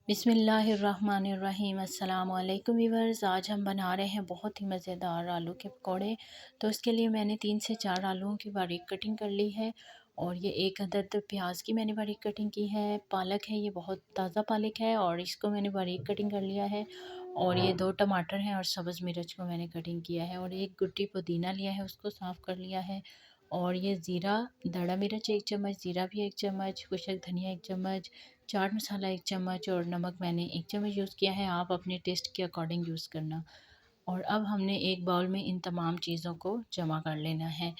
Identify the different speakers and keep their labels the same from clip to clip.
Speaker 1: बिस्मिल्लाहिर्रहमानिर्रहीम। अस्सलाम वालेकुम व्यूअर्स। आज हम बना रहे हैं बहुत ही मज़ेदार आलू के पकौड़े। तो इसके लिए मैंने 3 से 4 आलूओं की बारीक कटिंग कर ली है और ये एक अदद प्याज की मैंने बारीक कटिंग की है। पालक है, ये बहुत ताज़ा पालक है और इसको मैंने बारीक कटिंग कर लिया है। और ये 2 टमाटर हैं और सब्ज़ मिर्च को मैंने कटिंग किया है और एक गुट्टी पुदीना लिया है, उसको साफ़ कर लिया है। और ये ज़ीरा, दड़ा मिर्च 1 चम्मच, ज़ीरा भी 1 चम्मच, खुशक धनिया 1 चम्मच, चाट मसाला 1 चम्मच और नमक मैंने 1 चम्मच यूज़ किया है। आप अपने टेस्ट के अकॉर्डिंग यूज़ करना। और अब हमने एक बाउल में इन तमाम चीज़ों को जमा कर लेना है।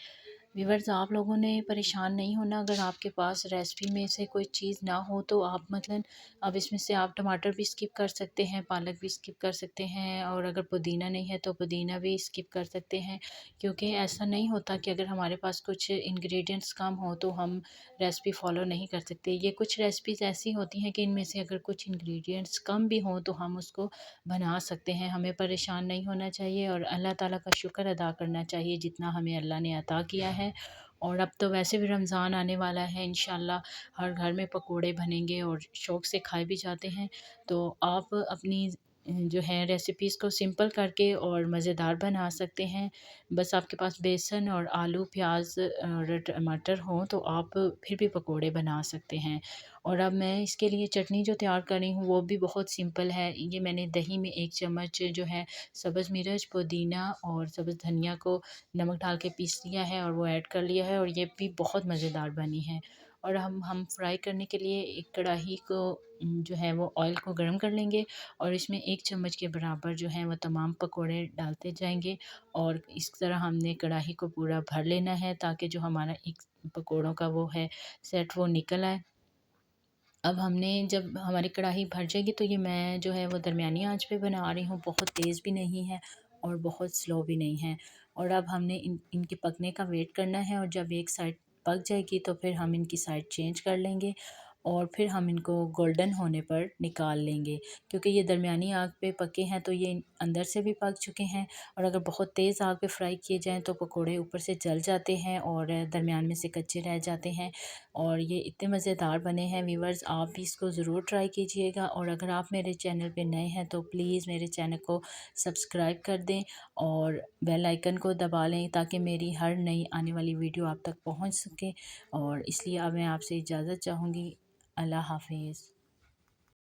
Speaker 1: व्यूअर्स, आप लोगों ने परेशान नहीं होना। अगर आपके पास रेसिपी में से कोई चीज़ ना हो तो आप अब इसमें से आप टमाटर भी स्किप कर सकते हैं, पालक भी स्किप कर सकते हैं और अगर पुदीना नहीं है तो पुदीना भी स्किप कर सकते हैं। क्योंकि ऐसा नहीं होता कि अगर हमारे पास कुछ इंग्रेडिएंट्स कम हो तो हम रेसिपी फ़ॉलो नहीं कर सकते। ये कुछ रेसिपीज़ ऐसी होती हैं कि इनमें से अगर कुछ इंग्रेडिएंट्स कम भी हों तो हम उसको बना सकते हैं। हमें परेशान नहीं होना चाहिए और अल्लाह ताला का शुक्र अदा करना चाहिए जितना हमें अल्लाह ने अता किया है। और अब तो वैसे भी रमज़ान आने वाला है, इंशाल्लाह हर घर में पकोड़े बनेंगे और शौक़ से खाए भी जाते हैं। तो आप अपनी जो है रेसिपीज़ को सिंपल करके और मज़ेदार बना सकते हैं। बस आपके पास बेसन और आलू, प्याज और टमाटर हों तो आप फिर भी पकोड़े बना सकते हैं। और अब मैं इसके लिए चटनी जो तैयार कर रही हूँ वो भी बहुत सिंपल है। ये मैंने दही में 1 चम्मच जो है सब्ज़ मिर्च, पुदीना और सब्ज़ धनिया को नमक डाल के पीस लिया है और वो ऐड कर लिया है और ये भी बहुत मज़ेदार बनी है। और हम फ्राई करने के लिए एक कढ़ाई को जो है वो ऑयल को गर्म कर लेंगे और इसमें 1 चम्मच के बराबर जो है वो तमाम पकोड़े डालते जाएंगे। और इस तरह हमने कढ़ाई को पूरा भर लेना है ताकि जो हमारा एक पकोड़ों का वो है सेट वो निकल आए। अब हमने जब हमारी कढ़ाई भर जाएगी तो ये मैं जो है वो दरमियानी आंच पे बना रही हूँ, बहुत तेज़ भी नहीं है और बहुत स्लो भी नहीं है। और अब हमने इनके पकने का वेट करना है और जब एक साइड पक जाएगी तो फिर हम इनकी साइड चेंज कर लेंगे और फिर हम इनको गोल्डन होने पर निकाल लेंगे। क्योंकि ये दरमियानी आग पे पके हैं तो ये अंदर से भी पक चुके हैं और अगर बहुत तेज़ आग पे फ्राई किए जाएँ तो पकोड़े ऊपर से जल जाते हैं और दरमियान में से कच्चे रह जाते हैं। और ये इतने मज़ेदार बने हैं व्यूअर्स, आप भी इसको ज़रूर ट्राई कीजिएगा। और अगर आप मेरे चैनल पे नए हैं तो प्लीज़ मेरे चैनल को सब्सक्राइब कर दें और बेल आइकन को दबा लें ताकि मेरी हर नई आने वाली वीडियो आप तक पहुंच सके। और इसलिए अब मैं आपसे इजाज़त चाहूँगी। अल्लाह हाफ़िज़।